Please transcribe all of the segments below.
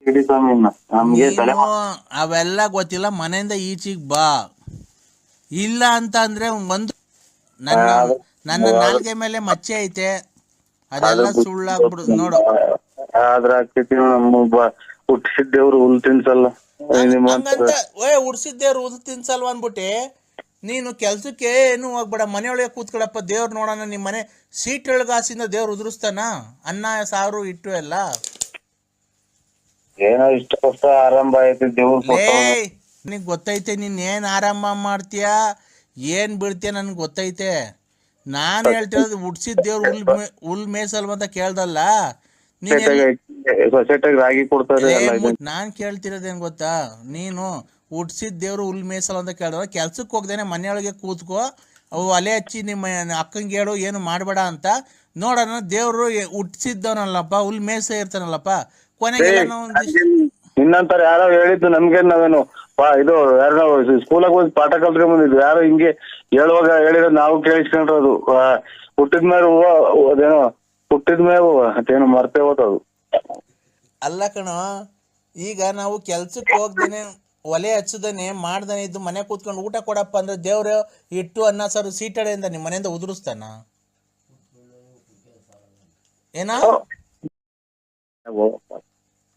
ಇಡೀ ಸ್ವಾಮಿ ನಮ್ಗೆ ತಲೆ ನೀನು ಅವೆಲ್ಲ ಗೊತ್ತಿಲ್ಲ, ಮನೆಯಿಂದ ಈಚೆಗೆ ಬಾ. ಇಲ್ಲ ಅಂತ ಅಂದ್ರೆ ಒಂದು ನನ್ನ ನನ್ನ ನಾಲ್ಗೆ ಮೇಲೆ ಮಚ್ಚೆ ಐತೆ, ಅದೆಲ್ಲ ಸುಳ್ಳಾಗ್ಬಿಡು ನೋಡು. ಆದ್ರ ಆಗ್ತೈತಿ ನಮ್ಮ ಹುಟ್ಟಿಸಿದ ದೇವ್ರು ಹುಲ್ ತಿನ್ಸಲ್ಲ. ಹಂಗಂತ ಉಡ್ಸಿದ್ದೇವ್ರು ಹುಲ್ ತಿನ್ಸಲ್ವ ಅನ್ಬಿಟ್ಟೆ ನೀನು ಕೆಲ್ಸಕ್ಕೆ ಏನು ಹೋಗ್ಬೇಡ, ಮನೆಯೊಳಗೆ ಕೂತ್ಕೊಳಪ್ಪ, ದೇವ್ರು ನೋಡೋಣ. ನಿಮ್ಮ ಮನೆ ಸೀಟ್ ಒಳಗಾಸಿಂದ ದೇವ್ರು ಉದುರಿಸ್ತಾನ? ಅನ್ನ ಸಾರು ಇಟ್ಟು ಎಲ್ಲ ಏನೋ ಇಷ್ಟ ಕಷ್ಟ ಆರಂಭ ಐತಿ ದೇವ್ರು. ನಿನಗೆ ಗೊತ್ತೈತೆ ನೀನ್ ಏನ್ ಆರಂಭ ಮಾಡ್ತೀಯ ಏನ್ ಬಿಡ್ತೀಯ ನನ್ಗೆ ಗೊತ್ತೈತೆ. ನಾನು ಹೇಳ್ತಿರೋದು ಹುಡ್ಸಿದ ದೇವ್ರು ಹುಲ್ ಮೇಸಲ್ವ ಅಂತ ಕೇಳ್ದಲ್ಲ. ರಾಗಿ ಕೊಡ್ತಾರೆ. ನಾನ್ ಕೇಳ್ತಿರೋದೇನ್ ಗೊತ್ತಾ, ನೀನು ಹುಡ್ಸಿದ ದೇವ್ರು ಹುಲ್ ಮೇಸಲ್ ಅಂತ ಕೇಳ್ದ, ಕೆಲ್ಸಕ್ಕೆ ಹೋಗ್ದೇನೆ ಮನೆಯೊಳಗೆ ಕೂತ್ಕೋ, ಅವು ಒಲೆ ಹಚ್ಚಿ ನಿಮ್ಮ ಅಕ್ಕಂಗೆ ಹೇಳು ಏನು ಮಾಡಬೇಡ ಅಂತ. ನೋಡೋಣ ದೇವ್ರು ಹುಟ್ಟಿಸಿದ್ದವನಲ್ಲಪ್ಪ, ಹುಲ್ ಮೇಸ ಇರ್ತಾನಲ್ಲಪ್ಪ. ಕೊನೆಗೆಲ್ಲ ನಿನ್ನಂತರ ಯಾರೋ ಹೇಳಿದ್ದು ನಮ್ಗೆ, ನಾವೇನು ಇದು ಯಾರೋ ಸ್ಕೂಲಾಗ ಹೋಗಿ ಪಾಠ ಕಲ್ತ್ಕೊಂಡ್ ಬಂದಿದ್ವಿ. ಯಾರೋ ಹಿಂಗೆ ಹೇಳುವಾಗ ಹೇಳಿರೋ ನಾವು ಕೇಳಿಸ್ಕೊಂಡ್ರದು. ಹುಟ್ಟಿದ್ಮೇಲೆ ಅದೇನೋ ಹುಟ್ಟಿದ್ಮೇಲೆ ಅದೇನೋ ಮರ್ತೇ ಹೋದದು. ಅಲ್ಲ ಕಣೋ, ಈಗ ನಾವು ಕೆಲ್ಸಕ್ಕೆ ಹೋಗ್ದೇನೆ ಒಲೆ ಹಚ್ಚದೇನೆ ಮಾಡ್ದೇನೆ ಇದ್ದು ಮನೆ ಕೂತ್ಕೊಂಡು ಊಟ ಕೊಡಪ್ಪ ಅಂದ್ರೆ ದೇವ್ರು ಇಟ್ಟು ಅನ್ನ ಸಾರು ಸೀಟಡೆಯಿಂದ ನಿಮ್ಮ ಮನೆಯಿಂದ ಉದುರಿಸ್ತಾನ ಏನ?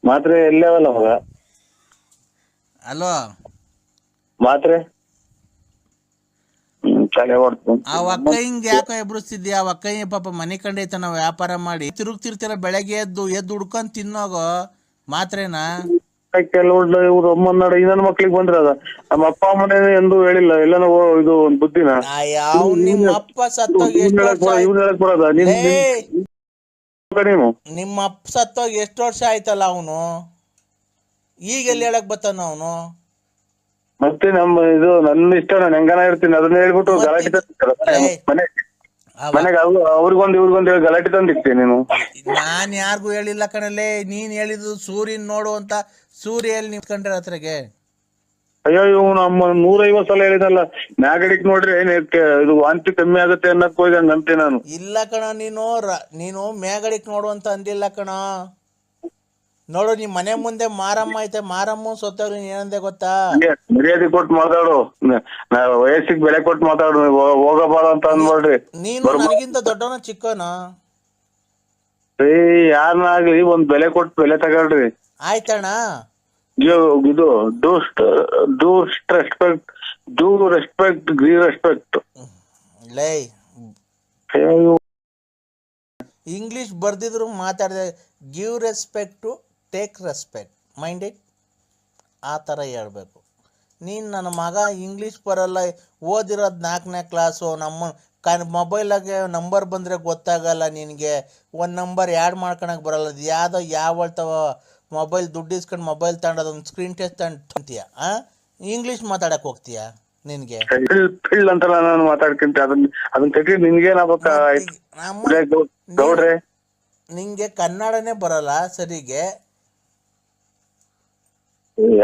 ಮಾತ್ರೆ ಎಲ್ಲವಲ್ಲ ಮಗ. ಅಲೋ ಮಾತ್ರೆ ತಲೆ ಹೊಡ್ತು. ಆ ಒಕ್ಕೈಂಗ್ ಯಾಕೋ ಎಬ್ರಿಸ್ತಿದ್ಯಾ? ಆ ಒಕ್ಕೈ ಪಾಪ ಮನೆ ಕಂಡೈತ, ನಾವು ವ್ಯಾಪಾರ ಮಾಡಿ ತಿರುಗ್ತಿರ್ತೀರ, ಬೆಳಗ್ಗೆ ಎದ್ದು ಹುಡ್ಕೊಂಡ್ ತಿನ್ನೋಗೋ ಮಾತ್ರೆನಾ. ಕೆಲವು ಇವ್ರು ಅಮ್ಮನಾಡ ಇನ್ನೊಂದು ಮಕ್ಳಿಗೆ ಬಂದಿರದ ನಮ್ಮ ಅಪ್ಪ ಅಮ್ಮನೇ ಎಂದು ಹೇಳಿಲ್ಲ. ಎಲ್ಲಾನು ಇದು ಒಂದು ಬುದ್ಧಿನ ನಿಮ್ಮ ಅಪ್ಪ ಸತ್ತೋಗಿ ಎಷ್ಟು ಬರೋದ ನೀನು? ನಿಮ್ಮ ಅಪ್ಪ ಸತ್ತೋಗಿ ಎಷ್ಟು ವರ್ಷ ಆಯ್ತಲ್ಲ ಅವನು, ಈಗ ಎಲ್ಲಿ ಹೇಳಕ್ ಬರ್ತಾನ ಅವನು? ಮತ್ತೆ ನಮ್ಮ ಇದು ನನ್ನ ಇಷ್ಟ, ನಾನು ಹೆಂಗನ ಇರ್ತೀನಿ ಅದನ್ನ ಹೇಳ್ಬಿಟ್ಟು ಗಲಾಟೆ ಮನೆಗೆ ಅವ್ರಿಗೊಂದು ಇವ್ರಿಗೊಂದು ಹೇಳಿ ಗಲಾಟೆ ತಂದಿರ್ತೀನಿ ನೀನು. ನಾನ್ ಯಾರಿಗೂ ಹೇಳಿಲ್ಲ ಕಣಲ್ಲೇ, ನೀನ್ ಹೇಳಿದ್ದು ಸೂರ್ಯನ್ ನೋಡು ಅಂತ. ಸೂರ್ಯ ಎಲ್ಲಿ ನಿಂತ್ಕೊಂಡ್ರೆ ಹತ್ರಗೆ? ಅಯ್ಯೋ ಇವ್ ನಮ್ಮ 150 ಸಲ ಹೇಳಿದಲ್ಲ, ಮ್ಯಾಗಡಿಕ್ ನೋಡ್ರಿ ಏನ್ ಇದು ವಾಂತಿ ಕಮ್ಮಿ ಆಗುತ್ತೆ ಅನ್ನಕ್ ಹೋಯ್ದಂಗ ಅಂತೆ ನಾನು. ಇಲ್ಲ ಕಣ, ನೀನು ಮ್ಯಾಗಡಿಕ್ ನೋಡು ಅಂತ ಅಂದಿಲ್ಲ ಕಣ. ನೋಡು, ನಿಮ್ ಮನೆ ಮುಂದೆ ಮಾರಮ್ಮ ಐತೆ, ಮಾರಮ್ಮ ಸೊತ್ತವ್ರಿ ಏನಂದೆ ಗೊತ್ತಾ? ಮರ್ಯಾದೆ ಕೊಟ್ಟು ಮಾತಾಡು, ವಯಸ್ಸಿಗೆ ಬೆಲೆ ಕೊಟ್ಟು ಮಾತಾಡು, ಹೋಗಬಾರ ಅಂತ ಅನ್ಬೇಡ್ರಿ. ನೀನು ನನಗಿಂತ ದೊಡ್ಡವನ ಚಿಕ್ಕವನ? ಯಾರನ್ನಾಗ್ಲಿ ಒಂದ್ ಬೆಲೆ ಕೊಟ್ಟು ಬೆಲೆ ತಗೊಳ್ರಿ. ಆಯ್ತಣ್ಣ. ಇದು ಡೂ ರೆಸ್ಪೆಕ್ಟ್ ಗಿವ್ ರೆಸ್ಪೆಕ್ಟ್. ಲೈ ಇಂಗ್ಲಿಷ್ ಬರ್ದಿದ್ರು ಮಾತಾಡಿದೆ, give respect to take respect, mind it, ಆ ಥರ ಹೇಳ್ಬೇಕು. ನೀನು ನನ್ನ ಮಗ ಇಂಗ್ಲೀಷ್ ಬರಲ್ಲ, ಓದಿರೋದು 4ನೇ ಕ್ಲಾಸು, ನಮ್ಮ ಮೊಬೈಲಾಗೆ ನಂಬರ್ ಬಂದರೆ ಗೊತ್ತಾಗಲ್ಲ ನಿನಗೆ, ಒಂದು ನಂಬರ್ ಆ್ಯಡ್ ಮಾಡ್ಕೊಳಕ್ಕೆ ಬರಲ್ಲ, ಅದು ಯಾವುದೋ ಯಾವಳ್ತವ ಮೊಬೈಲ್ ದುಡ್ಡು ಇಸ್ಕೊಂಡು ಮೊಬೈಲ್ ತಗೊಂಡು ಒಂದು ಸ್ಕ್ರೀನ್ ಟೆಸ್ಟ್ ತಗೊಂತೀಯ, ಇಂಗ್ಲೀಷ್ ಮಾತಾಡಕ್ಕೆ ಹೋಗ್ತೀಯ? ನಿನಗೆ ಅಂತಲ್ಲ ನಾನು ಮಾತಾಡ್ಕೊಂತ ಅದನ್ನ ತೆಗಿ, ನಿನ್ಗೇನಾಗ್ಬೇಕ ಗೌಡ್ರೆ? ನಿಂಗೆ ಕನ್ನಡನೇ ಬರಲ್ಲ ಸರಿಗೆ.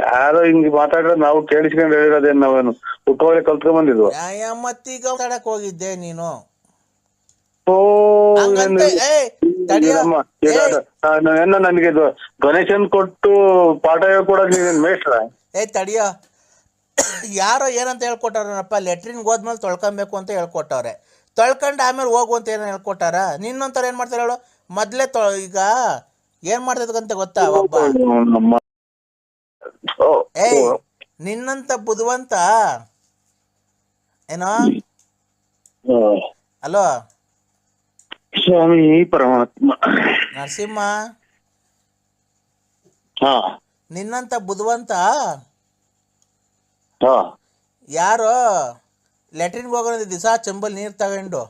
ಯಾರೋ ಹಿಂಗ್ ಮಾತಾಡಿದ್ರೆ ನಾವು ಕೇಳಿಸ್ಕೊಂಡು ಹೇಳಿರೋದೇನು, ನಾವೇನು ಹುಟ್ಟೋಳೆ ಕಲ್ತ್ಕೊಂಡ್ ಬಂದಿದ್ವು. ಮತ್ತೀಗ ಮಾತಾಡಕ್ ಹೋಗಿದ್ದೆ ನೀನು? ನನಗೆ ಡೊನೇಷನ್ ಕೊಟ್ಟು ಪಾಠ ಹೇಳ್ಕೊಡಕ್ ನೀನ್ ಮೇಷ್ಟ್ರ? ತಡಿಯೋ, ಯಾರೋ ಏನಂತ ಹೇಳ್ಕೊಟ್ಟಾರಪ್ಪ, ಲೆಟ್ರಿನ್ಗೆ ಹೋದ್ಮೇಲೆ ತೊಳ್ಕೊಬೇಕು ಅಂತ ಹೇಳ್ಕೊಟ್ಟವ್ರೆ, ತೊಳ್ಕೊಂಡು ಆಮೇಲೆ ಹೋಗು ಅಂತ ಏನೋ ಹೇಳ್ಕೊಟ್ಟಾರ. ನಿನ್ನೊಂಥರ ಏನ್ ಮಾಡ್ತಾರೆ ಹೇಳು? ಮೊದ್ಲೇ ಈಗ ಏನ್ ಮಾಡ್ತದಂತ ಗೊತ್ತಾ? ಒಬ್ಬ ನಿನ್ನಂತ ಬುದ್ಧಿವಂತ ಏನೋ. ಅಲೋ ಸ್ವಾಮಿ ಪರಮಾತ್ಮ ನರಸಿಂಹ, ನಿನ್ನಂತ ಬುದ್ಧಿವಂತ ಯಾರೋ ಲೆಟ್ರಿನ್ಗೆ ಹೋಗೋಣ ದಿವಸ ಚೆಂಬಲ್ ನೀರ್ ತಗೊಂಡು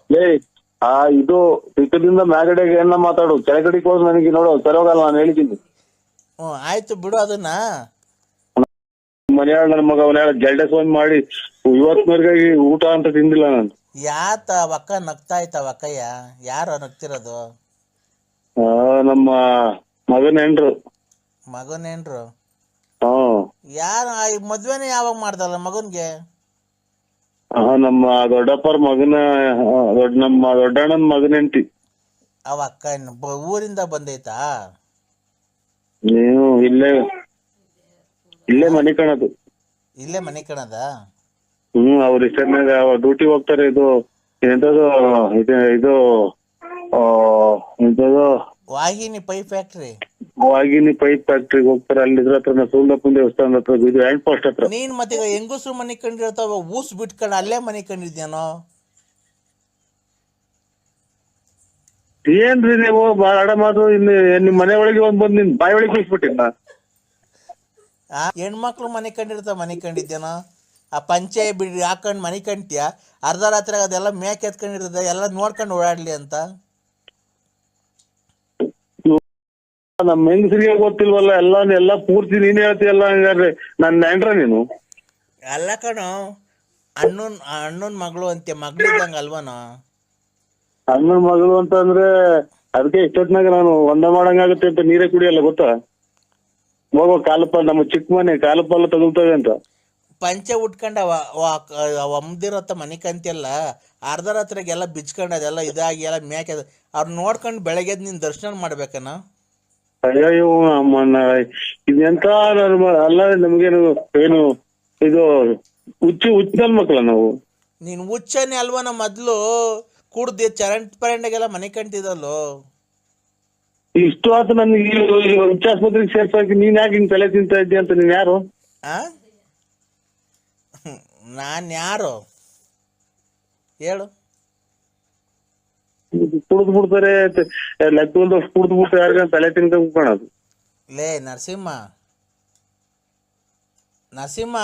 ಇದು ಪಿಕ್ಕದಿಂದ ಮ್ಯಾಗಡೆಗೆ ಏನ ಮಾತಾಡು, ಕೆಳಗಡೆಗೆ ಹೋದ್ ನನಗೆ ನೋಡು ಸರೋಗಲ್ಲ, ನಾನು ಹೇಳಿದ್ದೀನಿ. ಆಯ್ತು ಬಿಡು ಅದನ್ನ. ಮನೆಯಾಳ ನನ್ನ ಮಗ ಅವನ ಜಲ್ಡೆ ಫೋನ್ ಮಾಡಿ ಇವತ್ತಿನವರೆಗಾಗಿ ಊಟ ಅಂತ ತಿಂದಿಲ್ಲ ನಾನು. ಯಾತ ಒಕ್ಕ ನಗ್ತಾ ಇತ್ತ ಒಕ್ಕಯ್ಯ? ಯಾರು ನಗ್ತಿರೋದು? ನಮ್ಮ ಮಗನ ಹೆಂಡ್ರು. ಮಗನ ಹೆಂಡ್ರು? ಯಾರ ಮದ್ವೆನೇ ಯಾವಾಗ ಮಾಡ್ದಲ್ಲ ಮಗನ್ಗೆ? ನಮ್ಮ ದೊಡ್ಡಪ್ಪರ ಮಗನ ನಮ್ಮ ದೊಡ್ಡಣ್ಣನ ಮಗನ ಹೆಂಡತಿ. ಅವ ಅಕ್ಕ ಊರಿಂದ ಬಂದೈತಾ? ನೀವು ಇಲ್ಲೇ ಮನೆ ಕಾಣದು. ಇಲ್ಲೇ ಮನೆ ಕಣದ. ಅವ್ರ ಇಷ್ಟನಾಗ ಡ್ಯೂಟಿ ಹೋಗ್ತಾರೆ. ಇದು ಎಂತದು ಇದು ಎಂತದು ವಾಹಿನಿ ಪೈಪ್ ಫ್ಯಾಕ್ಟ್ರಿ. ವಾಗಿನಿ ಪೈಪ್ ಫ್ಯಾಕ್ಟ್ರಿಗೆ ಹೋಗ್ತಾರೆ. ಅಲ್ಲಿ ಇದ್ರ ಹತ್ರ ಸೋಮನಾಥನ ದೇವಸ್ಥಾನ ಹತ್ರ ಇದು ಹ್ಯಾಂಡ್ ಪೋಸ್ಟ್ ಹತ್ರ. ನೀನ್ ಮತ್ತೆ ಹೆಂಗಸ್ರು ಮನೆ ಕಂಡಿರ್ತಾವ, ಊಸ್ ಬಿಟ್ಕೊಂಡು ಅಲ್ಲೇ ಮನೆ ಕಂಡಿದ್ಯಾನೋ? ಏನ್ರಿ ನೀವು ಬಾಳ ಮಾತು. ಇನ್ನು ನಿಮ್ ಮನೆ ಒಳಗೆ ಬಂದ್ ನಿನ್ ಬಾಯಿ ಒಳಗೆ ಕೂಸ್ಬಿಟ್ಟಿನ. ಹೆಣ್ಮಕ್ಳು ಮನೆ ಕಂಡಿರ್ತಾವ, ಮನೆ ಕಂಡಿದ್ಯಾನೋ? ಆ ಪಂಚೆ ಬಿಡಿ ಹಾಕೊಂಡ್ ಮನೆ ಕಂಡ್ತೀಯ, ಅರ್ಧ ರಾತ್ರಿ ಅದೆಲ್ಲ ಮೇಕ್ ಎತ್ಕೊಂಡಿರ್ತದೆ, ಎಲ್ಲ ನೋಡ್ಕೊಂಡು ಓಡಾಡ್ಲಿ ಅಂತ. ನಮ್ ಹೆಂಗಸರಿಗೆ ಗೊತ್ತಿಲ್ವಲ್ಲ ಎಲ್ಲ ಪೂರ್ತಿ ನೀನ್ ಹೇಳ್ತೀಯಲ್ಲ. ಹಂಗಾದ್ರೆ ನನ್ ನೆಂಟ್ರ ನೀನು? ಅಲ್ಲ ಕಣೋ, ಅಣ್ಣನ್ ಮಗಳು ಅಂತೆ, ಮಗಳಿದ್ದಂಗ ಅಲ್ವನೋ? ಅಣ್ಣನ ಮಗಳು ಅಂತ ಅಂದ್ರೆ ಅದಕ್ಕೆ ಇಷ್ಟೊತ್ನಾಗ ನಾನು ಒಂದ ಮಾಡಂಗಾಗುತ್ತೆ ಅಂತ ನೀರೇ ಕುಡಿಯಲ್ಲ ಗೊತ್ತಾ? ಹೋಗೋ ಕಾಲಪ್ಪ ನಮ್ಮ ಚಿಕ್ಕ ಮನೆ ಕಾಲಪ್ಪಲ್ಲ ತಗೊಳ್ತವೆ ಅಂತ. ಪಂಚೆ ಉಟ್ಕೊಂಡ ಒಮ್ದಿರತ್ತ ಮನೆ ಕಂತಿಯಲ್ಲ, ಅರ್ಧ ರಾತ್ರಿಗೆಲ್ಲ ಬಿಚ್ಕೊಂಡು ಅದೆಲ್ಲ ಇದಾಗಿ ಎಲ್ಲ ಮೇಕೆ ಅವ್ರು ನೋಡ್ಕೊಂಡು ಬೆಳಗ್ಗೆ ನೀನ್ ದರ್ಶನ ಮಾಡ್ಬೇಕನ? ಅಯ್ಯೋ ಅಮ್ಮನ ಇದೆಂತ ಅಲ್ಲ. ನಮ್ಗೇನು ಏನು ಇದು ಹುಚ್ಚಲ್ ಮಕ್ಳ ನಾವು? ನೀನ್ ಹುಚ್ಚನೆ ಅಲ್ವನ? ಮೊದ್ಲು ಕುಡ್ದು ಪರಂಡೆಗೆಲ್ಲ ಮನೆ ಕಂತಿದಲ್ಲೋ. ಇಷ್ಟು ಆತು ನನ್ಗೆ ಹುಚ್ಚಾಸ್ಪತ್ರೆಗೆ ಸೇರ್ಸಾಕಿ. ನೀನ್ ಯಾಕೆ ಹಿಂಗ್ ತಲೆ ತಿಂತ ಇದ್ದಿ ಅಂತ? ನೀನ್ ಯಾರು? ನಾನ್ ಯಾರು ಹೇಳು? ಕುಡ್ದು ಬಿಡ್ತಾರೆ, ಲೆಕ್ಕದಷ್ಟು ಕುಡ್ದು ಬಿಟ್ಟು ಯಾರಿಗ ತಲೆ ತಿಂತ ಕಾಣೋದು. ಲೇ ನರಸಿಂಹ, ನರಸಿಂಹ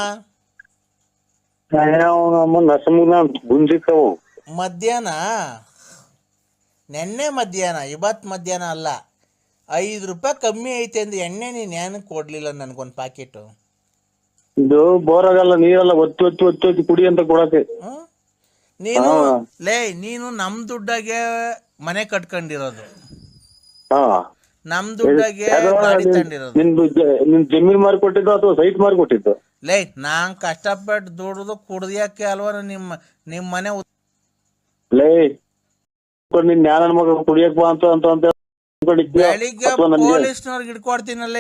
ಗುಂಜಿಕ್ಕವು ಮಧ್ಯಾಹ್ನ, ನೆನ್ನೆ ಮಧ್ಯಾಹ್ನ, ಇವತ್ತು ಮಧ್ಯಾಹ್ನ ಅಲ್ಲ, 5 ರೂಪಾಯಿ ಕಮ್ಮಿ ಐತೆ ಅಂದು ಎಣ್ಣೆ ನೀನ್ ಏನಕ್ಕೆ ಕೊಡ್ಲಿಲ್ಲ ನನ್ಗೊಂದು ಪ್ಯಾಕೆಟು? ಇದು ಬೋರ್ ಆಗಲ್ಲ, ನೀರೆಲ್ಲ ಒತ್ತಿ ಕುಡಿ ಅಂತ ಕೊಡಕ್ಕೆ. ನೀನು ನಮ್ ದುಡ್ಡಾಗೆ ಮನೆ ಕಟ್ಕೊಂಡಿರೋದು, ನಮ್ ದುಡ್ಡಾಗೆ ಗಾಡಿ ತಂದಿರೋದು. ನಿನ್ ಜಮೀನ್ ಮಾರಿ ಕೊಟ್ಟಿದ್ದು ಅಥವಾ ಸೈಟ್ ಮಾರಿ ಕೊಟ್ಟಿದ್ದು? ನಾನ್ ಕಷ್ಟಪಟ್ಟು ದುಡ್ದು ಕುಡ್ದಿಯಕ್ಕೆ ಅಲ್ವ ನಿಮ್ ಮನೆ ನಿನ್ ಜ್ಞಾನ ಮಗ ಕುಡಿಯಕ್ ಬಾ ಅಂತ ಬೆಳಿಗ್ಗೆ ಪೊಲೀಸ್ನವ್ರಿಗೆ ಹಿಡ್ಕೊಡ್ತೀನಲ್ಲ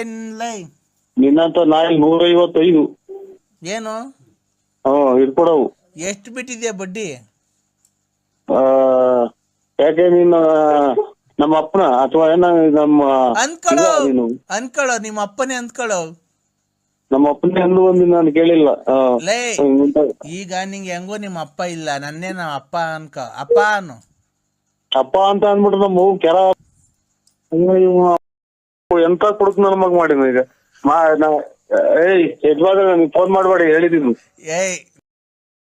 ನಿನ್ನಂತ ನಾಯಿ 155 ಏನು ಹಿಡ್ಕೊಡವು. ಎಷ್ಟು ಬಿಟ್ಟಿದ್ಯಾ ಬಡ್ಡಿ? ಯಾಕೆ ನೀನು ನಮ್ಮ ಅಪ್ಪನ ಅಥವಾ ಏನ ನಮ್ಮ ಅನ್ಕೊಳ್ಳೋ ನಿಮ್ಮ ಅಪ್ಪನೇ ಅಂದ್ಕೊಳ್ಳೋ. ನಮ್ಮ ಅಪ್ಪನೇ ಅಂದು ಒಂದು ನಾನು ಕೇಳಿಲ್ಲ. ಈಗ ನಿಂಗೆ ಹೆಂಗೋ ನಿಮ್ಮ ಅಪ್ಪ ಇಲ್ಲ, ನನ್ನೇ ನಮ್ಮ ಅಪ್ಪ ಅಪ್ಪ ಅನ್ನು ಅಪ್ಪ ಅಂತ ಅಂದ್ಬಿಟ್ರೆ ನಮ್ಮ ಕೆರ ಎಂತ ಕೊಡುಕ್ ನನ್ನ ಮಗ ಮಾಡಿನ. ಈಗ ಯಜಮಾನ ನನಗೆ ಫೋನ್ ಮಾಡ್ಬೇಡಿ ಹೇಳಿದೀನಿ.